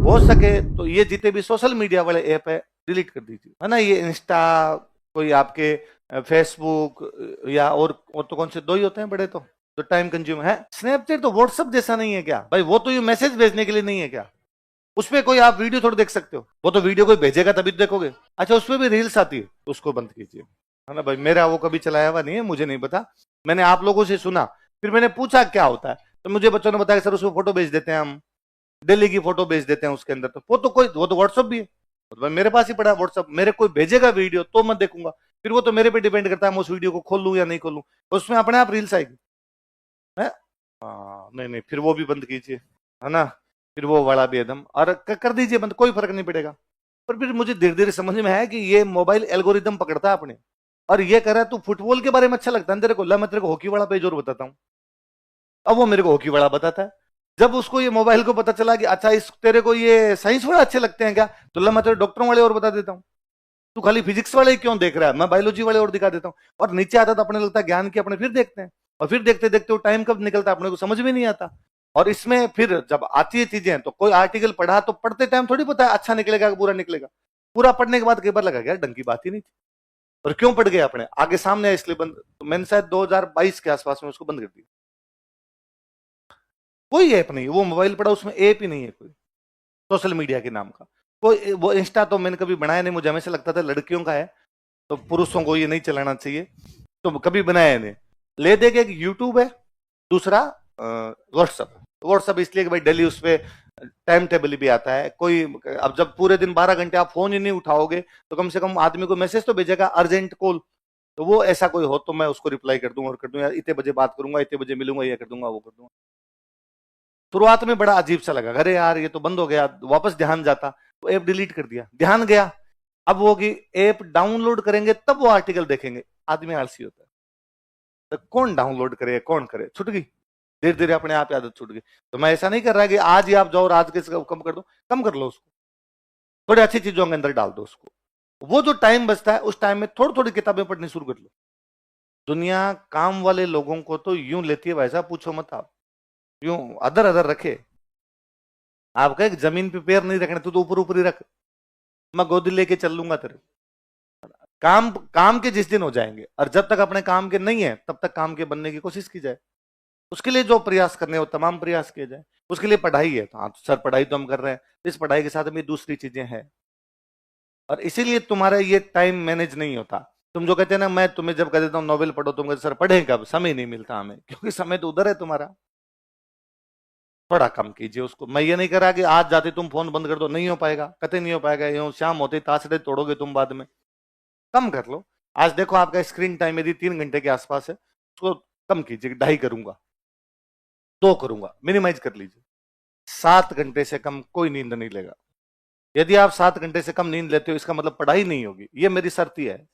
हो सके तो ये जितने भी सोशल मीडिया वाले ऐप है डिलीट कर दीजिए, है ना। ये इंस्टा, कोई आपके फेसबुक, या और तो कौन से दो ही होते हैं बड़े, तो टाइम कंज्यूम है। स्नैपचैट तो व्हाट्सएप जैसा नहीं है क्या भाई? वो तो ये मैसेज भेजने के लिए नहीं है क्या? उसपे कोई आप वीडियो थोड़ी देख सकते हो, वो तो वीडियो कोई भेजेगा तभी तो देखोगे। अच्छा, उसपे भी रील्स आती है तो उसको बंद कीजिए, है ना भाई। मेरा वो कभी चलाया हुआ नहीं है, मुझे नहीं पता, मैंने आप लोगों से सुना, फिर मैंने पूछा क्या होता है, तो मुझे बच्चों ने बताया सर उसमें फोटो भेज देते हैं हम, डेली की फोटो भेज देते हैं उसके अंदर, तो वो तो व्हाट्सअप भी है, तो भाई मेरे पास ही पड़ा है व्हाट्सअप, मेरे कोई भेजेगा वीडियो तो मैं देखूंगा, फिर वो तो मेरे पे डिपेंड करता है मैं उस वीडियो को खोल लूं या नहीं खोलूं, उसमें अपने आप रील्स आएगी है। हाँ नहीं नहीं, फिर वो भी बंद कीजिए, है ना। फिर वो वाला भी एकदम और कर दीजिए बंद, कोई फर्क नहीं पड़ेगा। पर फिर मुझे धीरे धीरे समझ में आया कि ये मोबाइल एल्गोरिदम पकड़ता है अपने, और ये कह रहा है तू फुटबॉल के बारे में अच्छा लगता है तेरे को, ला मैं तेरे को हॉकी वाला पेज और बताता हूँ। अब वो मेरे को हॉकी वाला बताता है। जब उसको ये मोबाइल को पता चला कि अच्छा इस तेरे को ये साइंस वाले अच्छे लगते हैं क्या, तो ला मैं तेरे डॉक्टरों वाले और बता देता हूँ। तू खाली फिजिक्स वाले ही क्यों देख रहा है, मैं बायोलॉजी वाले और दिखा देता हूँ। और नीचे आता तो अपने लगता है ज्ञान की, अपने फिर देखते हैं, और फिर देखते देखते वो टाइम कब निकलता है अपने को समझ में नहीं आता। और इसमें फिर जब आती है चीजें तो कोई आर्टिकल पढ़ा तो पढ़ते टाइम थोड़ी पता है अच्छा निकलेगा बुरा निकलेगा, पूरा पढ़ने के बाद कई बार लगा यार ढंग की बात ही नहीं थी, और क्यों पढ़ गए अपने आगे सामने है इसलिए बंद। तो मैंने शायद 2022 के आसपास में उसको बंद कर दिया। कोई ऐप नहीं, वो मोबाइल पड़ा उसमें ऐप ही नहीं है कोई सोशल मीडिया के नाम का। कोई वो इंस्टा तो मैंने कभी बनाया नहीं, मुझे हमेशा लगता था लड़कियों का है तो पुरुषों को ये नहीं चलाना चाहिए, तो कभी बनाया नहीं। ले दे के एक यूट्यूब है, दूसरा व्हाट्सअप। व्हाट्सअप इसलिए कि भाई डेली उस पर टाइम टेबल भी आता है कोई। अब जब पूरे दिन 12 घंटे आप फोन ही नहीं उठाओगे तो कम से कम आदमी को मैसेज तो भेजेगा अर्जेंट कॉल, तो वो ऐसा कोई हो तो मैं उसको रिप्लाई कर दूंगा और कर दूंगा, इतने बजे बात करूंगा, इतने बजे मिलूंगा, ये कर दूंगा वो कर दूंगा। शुरुआत में बड़ा अजीब सा लगा, अरे यार ये तो बंद हो गया, वापस ध्यान जाता, तो ऐप डिलीट कर दिया, ध्यान गया। अब वो कि ऐप डाउनलोड करेंगे तब वो आर्टिकल देखेंगे, आदमी आलसी होता है, तो कौन डाउनलोड करे कौन करे, छूट गई धीरे धीरे अपने आप आदत छूट गई। तो मैं ऐसा नहीं कर रहा कि आज ही आप जाओ और आज के कम कर दो, कम कर लो उसको, थोड़ी अच्छी चीजों के अंदर डाल दो उसको। वो जो टाइम बचता है उस टाइम में थोड़ी थोड़ी किताबें पढ़नी शुरू कर लो। दुनिया काम वाले लोगों को तो यूं लेती है वैसा पूछो मत आप, यूं अदर अदर रखे। आप कहे जमीन पे पैर नहीं रखने, तू तो ऊपर ऊपर ही रख, मैं गोदी लेके चल लूंगा तेरे। काम काम के जिस दिन हो जाएंगे, और जब तक अपने काम के नहीं है तब तक काम के बनने की कोशिश की जाए, उसके लिए जो प्रयास करने हो तमाम प्रयास किए जाए। उसके लिए पढ़ाई है तो हाँ सर पढ़ाई तो हम कर रहे हैं, इस पढ़ाई के साथ में दूसरी चीजें हैं, और इसीलिए तुम्हारा ये टाइम मैनेज नहीं होता। तुम जो कहते हैं ना, मैं तुम्हें जब कह देता हूँ नोवेल पढ़ो, तुम कहते सर पढ़े कब, समय नहीं मिलता हमें, क्योंकि समय तो उधर है तुम्हारा। थोड़ा कम कीजिए उसको। मैं ये नहीं कह रहा कि आज जाते तुम फोन बंद कर दो, नहीं हो पाएगा, कतई नहीं हो पाएगा, यूं शाम होते तासड़े तोड़ोगे तुम बाद में, कम कर लो। आज देखो आपका स्क्रीन टाइम यदि 3 घंटे के आसपास है, उसको कम कीजिए, 2.5 करूंगा, 2 करूंगा, मिनिमाइज कर लीजिए। 7 घंटे से कम कोई नींद नहीं लेगा। यदि आप 7 घंटे से कम नींद लेते हो इसका मतलब पढ़ाई नहीं होगी, ये मेरी शर्त ही है।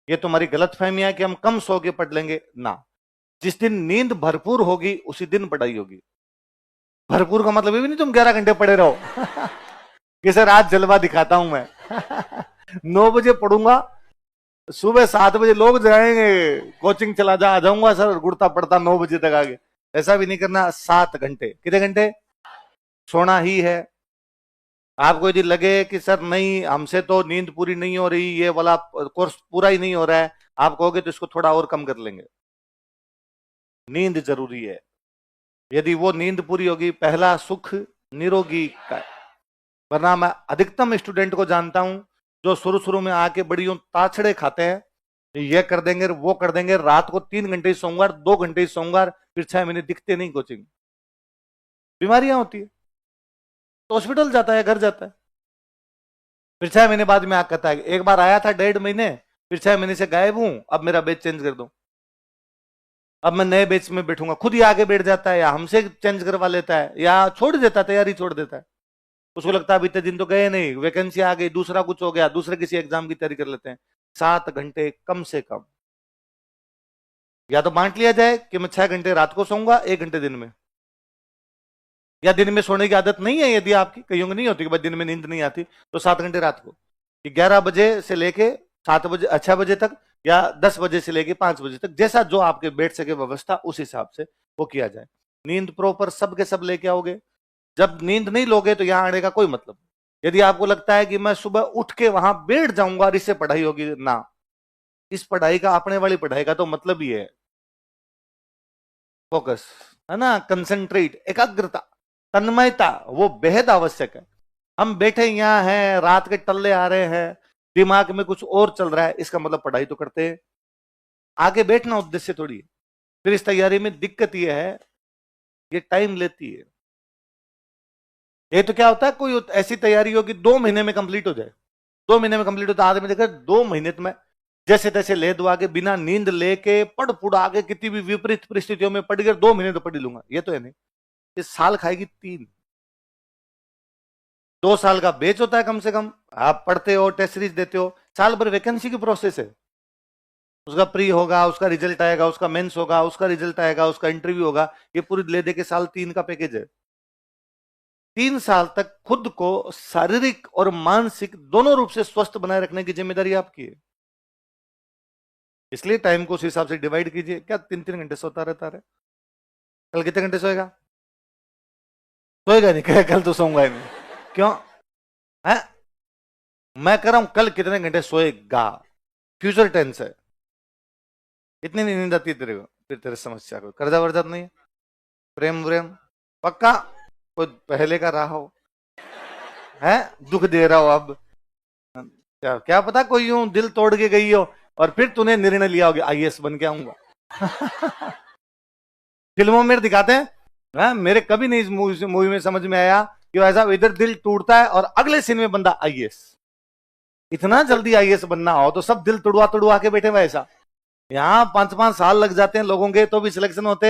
ये तुम्हारी गलत फहमी है कि हम कम सो के पढ़ लेंगे ना। जिस दिन नींद भरपूर होगी उसी दिन पढ़ाई होगी। भरपूर का मतलब ये भी नहीं तुम 11 घंटे पढ़े रहो कि सर आज जलवा दिखाता हूं मैं 9 बजे पढ़ूंगा, सुबह 7 बजे लोग जाएंगे, कोचिंग चला जा, आ जाऊंगा सर गुड़ता पड़ता 9 बजे तक आगे। ऐसा भी नहीं करना। 7 घंटे, कितने घंटे सोना ही है। आपको यदि लगे कि सर नहीं हमसे तो नींद पूरी नहीं हो रही, ये वाला कोर्स पूरा ही नहीं हो रहा है, आप कहोगे तो इसको थोड़ा और कम कर लेंगे। नींद जरूरी है, यदि वो नींद पूरी होगी पहला सुख निरोगी का। वरना मैं अधिकतम स्टूडेंट को जानता हूं जो शुरू शुरू में आके बड़ी ताछड़े खाते हैं, ये कर देंगे वो कर देंगे, रात को 3 घंटे ही सोऊंगा, 2 घंटे ही सोऊंगा, फिर 6 महीने दिखते नहीं कोचिंग, बीमारियां होती है, तो हॉस्पिटल जाता है, घर जाता है, फिर 6 महीने बाद में आके कहता है एक बार आया था 1.5 महीने, फिर 6 महीने से गायब हूं, अब मेरा बैच चेंज कर दो, अब मैं नए बैच में बैठूंगा। खुद ही आगे बैठ जाता है, या हमसे चेंज करवा लेता है, या छोड़ देता है, तैयारी छोड़ देता है। उसको लगता है अभी इतने दिन तो गए नहीं, वैकेंसी आ गई, दूसरा कुछ हो गया, दूसरे किसी एग्जाम की तैयारी कर लेते हैं। 7 घंटे कम से कम, या तो बांट लिया जाए कि मैं 6 घंटे रात को सोऊंगा, 1 घंटे दिन में, या दिन में सोने की आदत नहीं है यदि आपकी, कईयों की नहीं होती कि भाई दिन में नींद नहीं आती, तो 7 घंटे रात को, कि 11 बजे से लेके 7 बजे 6 बजे तक, या 10 बजे से लेके 5 बजे तक, जैसा जो आपके बैठ सके व्यवस्था उस हिसाब से वो किया जाए। नींद प्रॉपर सब के सब लेके आओगे जब नींद नहीं लोगे तो यहां आने का कोई मतलब नहीं। यदि आपको लगता है कि मैं सुबह उठ के वहां बैठ जाऊंगा और इससे पढ़ाई होगी, ना, इस पढ़ाई का, अपने वाली पढ़ाई का तो मतलब ही है फोकस, है ना, कंसंट्रेट, एकाग्रता, तन्मयता, वो बेहद आवश्यक है। हम बैठे यहाँ हैं, रात के टल्ले आ रहे हैं, दिमाग में कुछ और चल रहा है, इसका मतलब पढ़ाई तो करते हैं। आगे बैठना उद्देश्य थोड़ी है। फिर इस तैयारी में दिक्कत यह है, ये टाइम लेती है। ये तो क्या होता है, कोई ऐसी तैयारी हो कि 2 महीने में कंप्लीट हो जाए, 2 महीने में कंप्लीट होता है, आदमी देखा 2 महीने तो मैं जैसे तैसे ले दो आगे, बिना नींद लेके पढ़ पुढ़ आगे, कितनी भी विपरीत परिस्थितियों में पढ़ गया 2 महीने तो पढ़ ही लूंगा, ये तो है नहीं। इस साल खाएगी 3, 2 साल का बेच होता है कम से कम। आप पढ़ते हो, टेस्ट सीरीज देते हो, साल भर वैकेंसी की प्रोसेस है। उसका प्री होगा, उसका रिजल्ट आएगा, उसका मेंस होगा, उसका रिजल्ट आएगा, उसका इंटरव्यू होगा, ये पूरी ले दे के साल 3 का पैकेज है। 3 साल तक खुद को शारीरिक और मानसिक दोनों रूप से स्वस्थ बनाए रखने की जिम्मेदारी आपकी है। इसलिए टाइम को उस हिसाब से डिवाइड कीजिए। क्या 3-3 घंटे सोता रहता है? कल कितने घंटे सोएगा? सोएगा नहीं, कल तो सोऊंगा ही नहीं। क्यों है? मैं कह रहा हूं कल कितने घंटे सोएगा, फ्यूचर टेंस है। इतनी नहीं नींद आती तेरे को? फिर तेरे समस्या को कर्जा वर्जा नहीं है, प्रेम व्रेम पक्का कोई पहले का रहा हो, है दुख दे रहा हो अब, क्या क्या पता कोई यूं दिल तोड़ के गई हो और फिर तूने निर्णय लिया होगा आईएएस बन के आऊंगा। फिल्मों में दिखाते हैं, हाँ, मेरे कभी नहीं इस मूवी में समझ में आया कि ऐसा इधर दिल टूटता है और अगले सीन में बंदा आईएएस। इतना जल्दी आईएएस बनना हो तो सब दिल तुड़वा तुड़वा के बैठे हुए, ऐसा यहाँ 5-5 साल लग जाते हैं लोगों के तो भी सिलेक्शन होते।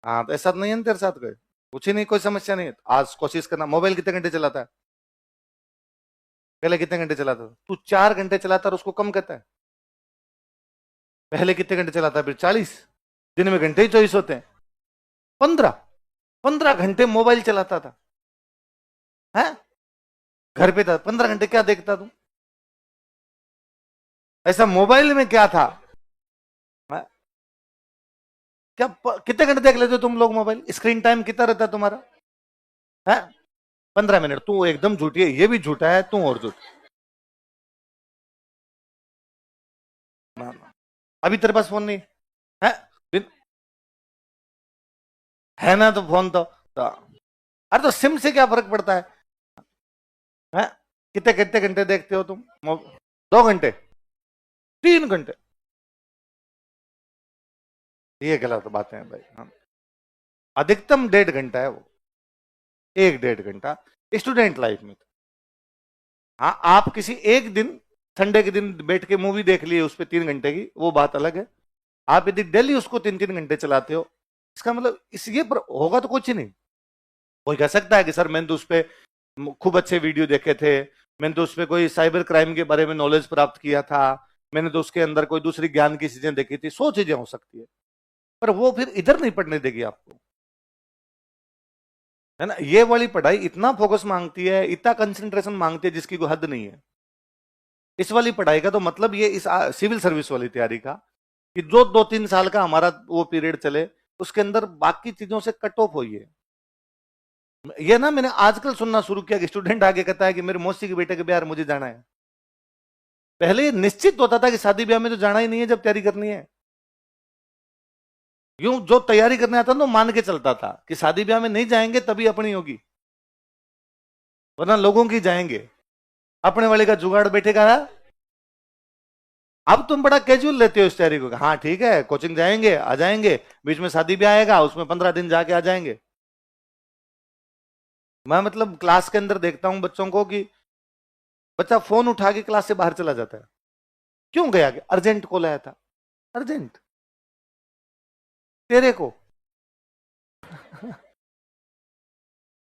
हाँ, तो ऐसा तो नहीं है ना तेरे साथ कोई? कुछ ही नहीं, कोई समस्या नहीं है। आज कोशिश करना। मोबाइल कितने घंटे चलाता है? पहले कितने घंटे चलाता था? तू 4 घंटे चलाता है और उसको कम कहता है। पहले कितने घंटे चलाता है? फिर 40। दिन में घंटे ही 24 होते हैं। 15 घंटे मोबाइल चलाता था, है? घर पे था, 15 घंटे क्या देखता तू? ऐसा मोबाइल में क्या था? क्या कितने घंटे देख लेते हो तुम लोग मोबाइल? स्क्रीन टाइम कितना रहता है तुम्हारा? है 15 मिनट। तू एकदम झूठी है, ये भी झूठा है, तू और झूठ। अभी तेरे पास फोन नहीं है? है ना, तो फोन तो अरे तो सिम से क्या फर्क पड़ता है? कितने कितने घंटे देखते हो तुम? 2 घंटे, 3 घंटे? ये गलत बातें हैं भाई। हाँ। अधिकतम 1.5 घंटा है वो, 1-1.5 घंटा स्टूडेंट लाइफ में। हाँ, आप किसी एक दिन, संडे के दिन बैठ के मूवी देख लिए उस पर 3 घंटे की, वो बात अलग है। आप यदि डेली उसको 3-3 घंटे चलाते हो, इसका मतलब इस ये पर होगा तो कुछ ही नहीं। कोई कह सकता है कि सर मैंने तो उस पर खूब अच्छे वीडियो देखे थे, मैंने तो उस पर कोई साइबर क्राइम के बारे में नॉलेज प्राप्त किया था, मैंने तो उसके अंदर कोई दूसरी ज्ञान की चीजें देखी थी। 100 चीजें हो सकती है, पर वो फिर इधर नहीं पढ़ने देगी आपको, है ना। ये वाली पढ़ाई इतना फोकस मांगती है, इतना कंसंट्रेशन मांगती है जिसकी कोई हद नहीं है। इस वाली पढ़ाई का तो मतलब ये, इस सिविल सर्विस वाली तैयारी का, कि जो 2-3 साल का हमारा वो पीरियड चले, उसके अंदर बाकी चीजों से कट ऑफ होइए। ये ना, मैंने आजकल सुनना शुरू किया कि स्टूडेंट आगे कहता है कि मेरे मौसी के बेटे के ब्याह मुझे जाना है। पहले ये निश्चित होता था कि शादी ब्याह में तो जाना ही नहीं है जब तैयारी करनी है। यूं जो तैयारी करने आता ना, मान के चलता था कि शादी ब्याह में नहीं जाएंगे तभी अपनी होगी, वरना लोगों की जाएंगे, अपने वाले का जुगाड़ बैठेगा। अब तुम बड़ा कैजुअल लेते हो इस तैयारी को, हाँ ठीक है कोचिंग जाएंगे आ जाएंगे, बीच में शादी भी आएगा, उसमें 15 दिन जाके आ जाएंगे। मैं मतलब क्लास के अंदर देखता हूं बच्चों को कि बच्चा फोन उठा के क्लास से बाहर चला जाता है। क्यों गया? अर्जेंट कॉल आया था। अर्जेंट तेरे को?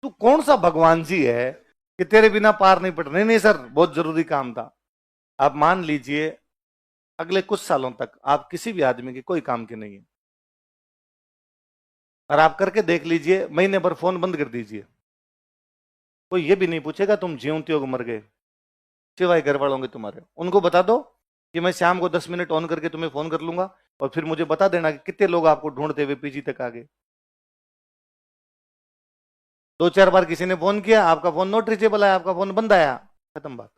तू कौन सा भगवान जी है कि तेरे बिना पार नहीं पड़? नहीं नहीं सर, बहुत जरूरी काम था। आप मान लीजिए अगले कुछ सालों तक आप किसी भी आदमी के कोई काम के नहीं है, और आप करके देख लीजिए, महीने भर फोन बंद कर दीजिए, कोई ये भी नहीं पूछेगा तुम जीवते हो मर गए, सिवाय घर वालों के तुम्हारे। उनको बता दो कि मैं शाम को 10 मिनट ऑन करके तुम्हें फोन कर लूंगा, और फिर मुझे बता देना कि कितने लोग आपको ढूंढते हुए पीजी तक आ गए। 2-4 बार किसी ने फोन किया, आपका फोन नॉट रीचेबल आया, आपका फोन बंद आया, खत्म बात।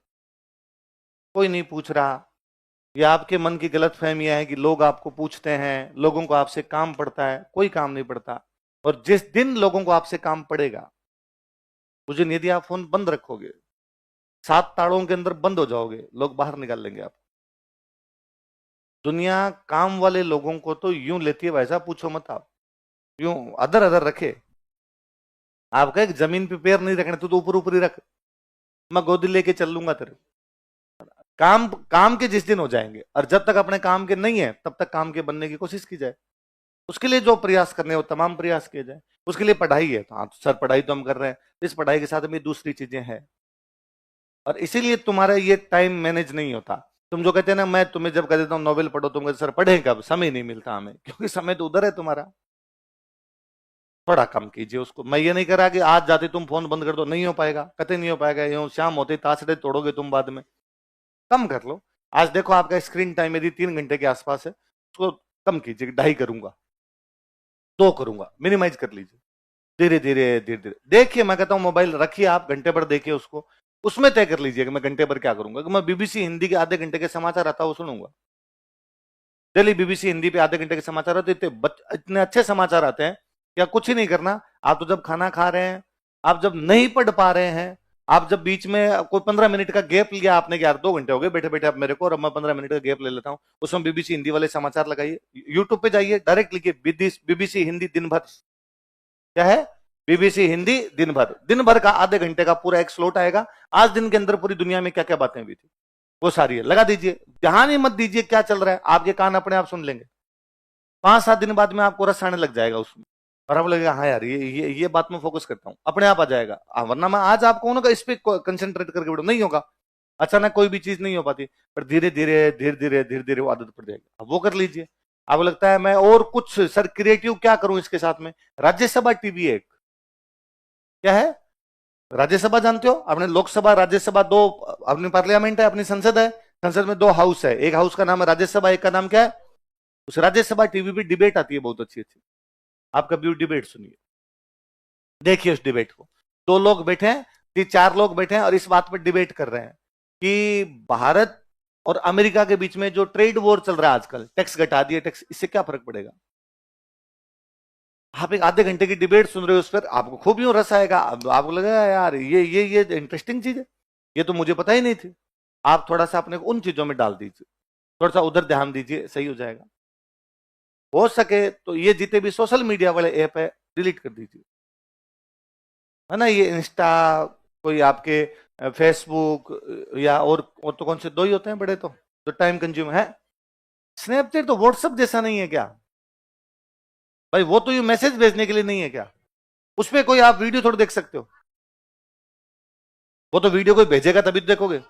कोई नहीं पूछ रहा। या आपके मन की गलत फहमियां है कि लोग आपको पूछते हैं, लोगों को आपसे काम पड़ता है। कोई काम नहीं पड़ता। और जिस दिन लोगों को आपसे काम पड़ेगा, उस दिन यदि आप फोन बंद रखोगे, 7 तालों के अंदर बंद हो जाओगे, लोग बाहर निकाल लेंगे आप। दुनिया काम वाले लोगों को तो यूं लेती है, वैसा पूछो मत आप, यूं अदर अदर रखे। आपका एक जमीन पे पैर नहीं रखने, तो ऊपर ऊपर ही रख, मैं गोदी लेके चल लूंगा तेरे। काम काम के जिस दिन हो जाएंगे, और जब तक अपने काम के नहीं है तब तक काम के बनने की कोशिश की जाए। उसके लिए जो प्रयास करने हैं वो तमाम प्रयास किए जाए। उसके लिए पढ़ाई है, तो हाँ सर पढ़ाई तो हम कर रहे हैं, इस पढ़ाई के साथ में दूसरी चीजें हैं। और इसीलिए तुम्हारा ये टाइम मैनेज नहीं होता। तुम जो कहते हैं ना, मैं तुम्हें जब कह देता हूँ नोवेल पढ़ो, तुम कहते सर पढ़े कब, समय नहीं मिलता हमें, क्योंकि समय तो उधर है तुम्हारा। थोड़ा कम कीजिए उसको। मैं ये नहीं कह रहा कि आज जाते तुम फोन बंद कर दो, नहीं हो पाएगा, कतई नहीं हो पाएगा। यूं शाम होते तासड़े तोड़ोगे तुम बाद में। कम कर लो। आज देखो आपका स्क्रीन टाइम यदि 3 घंटे के आसपास है, उसको कम कीजिए, 2.5 करूंगा, 2 करूंगा, मिनिमाइज कर लीजिए। धीरे धीरे धीरे धीरे देखिए। मैं कहता हूं मोबाइल रखिए, आप घंटे भर देखिए उसको, उसमें तय कर लीजिए कि मैं घंटे भर क्या करूंगा। कि मैं बीबीसी हिंदी के आधे घंटे के समाचार आता है वो सुनूंगा। डेली बीबीसी हिंदी पे आधे घंटे के समाचार आते, इतने अच्छे समाचार आते हैं, क्या कुछ ही नहीं करना। आप तो जब खाना खा रहे हैं, आप जब नहीं पढ़ पा रहे हैं, आप जब बीच में कोई 15 मिनट का गैप लिया आपने कि यार 2 घंटे हो गए बैठे बैठे आप मेरे को, और अब मैं 15 मिनट का गैप ले लेता हूं, उसमें बीबीसी हिंदी वाले समाचार लगाइए। यूट्यूब पे जाइए, डायरेक्ट लिखिए बीबीसी हिंदी दिन भर। क्या है? बीबीसी हिंदी दिन भर का आधे घंटे का पूरा एक स्लॉट आएगा। आज दिन के अंदर पूरी दुनिया में क्या क्या बातें हुई थी वो सारी है, लगा दीजिए। ध्यान ही मत दीजिए क्या चल रहा है, आपके कान अपने आप सुन लेंगे। 5-7 दिन बाद में आपको रस आने लग जाएगा उसमें, और आप लगेगा हाँ यार ये बात में फोकस करता हूं, अपने आप आ जाएगा। वरना मैं आज आपको उनका इस पे कंसेंट्रेट करके बैठो, नहीं होगा। अचानक कोई भी चीज नहीं हो पाती, पर धीरे धीरे धीरे धीरे धीरे धीरे वो आदत पड़ जाएगी। अब वो कर लीजिए। आपको लगता है मैं और कुछ सर क्रिएटिव क्या करूं इसके साथ में, राज्यसभा टीवी एक क्या है, राज्यसभा जानते हो अपने, लोकसभा राज्यसभा दो, अपनी पार्लियामेंट है, अपनी संसद है। संसद में 2 हाउस है, एक हाउस का नाम है राज्यसभा, एक का नाम क्या है। उस राज्यसभा टीवी पे डिबेट आती है बहुत अच्छी अच्छी। आप कभी डिबेट सुनिए, देखिए उस डिबेट को। 2 लोग बैठे हैं, 4 लोग बैठे हैं और इस बात पर डिबेट कर रहे हैं कि भारत और अमेरिका के बीच में जो ट्रेड वॉर चल रहा है आजकल, टैक्स घटा दिए, टैक्स, इससे क्या फर्क पड़ेगा। आप एक आधे घंटे की डिबेट सुन रहे हो, उस पर आपको खूब यूं रस आएगा, आपको लगेगा यार ये इंटरेस्टिंग चीज है, ये तो मुझे पता ही नहीं थी। आप थोड़ा सा अपने उन चीजों में डाल दीजिए, थोड़ा सा उधर ध्यान दीजिए, सही हो जाएगा। हो सके तो ये जितने भी सोशल मीडिया वाले ऐप है डिलीट कर दीजिए, है ना। ये इंस्टा, कोई आपके फेसबुक, या और तो कौन से 2 ही होते हैं बड़े, तो जो टाइम कंज्यूम है। स्नैपचैट तो व्हाट्सएप जैसा नहीं है क्या भाई, वो तो ये मैसेज भेजने के लिए नहीं है क्या। उस पर कोई आप वीडियो थोड़ी देख सकते हो, वो तो वीडियो कोई भेजेगा तभी तो देखोगे।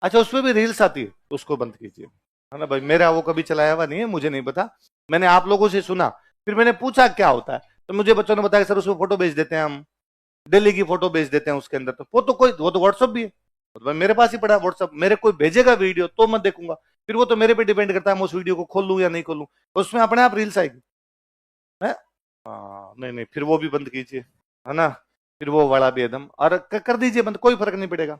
अच्छा उस पर भी रील्स आती है, तो उसको बंद कीजिए, है ना भाई। मेरा वो कभी चलाया हुआ नहीं है, मुझे नहीं पता। मैंने आप लोगों से सुना, फिर मैंने पूछा क्या होता है, तो मुझे बच्चों ने बताया सर उसमें फोटो भेज देते हैं हम, दिल्ली की फोटो भेज देते हैं उसके अंदर। तो वो तो व्हाट्सअप भी है, तो भाई मेरे पास ही पड़ा व्हाट्सअप, मेरे कोई भेजेगा वीडियो तो मैं देखूंगा। फिर वो तो मेरे पे डिपेंड करता है मैं उस वीडियो को खोलूं या नहीं खोलूं, उसमें अपने आप रील्स आएगी है। हाँ नहीं नहीं, फिर वो भी बंद कीजिए, है ना। फिर वो वाला भी एकदम, और कर दीजिए बंद, कोई फर्क नहीं पड़ेगा।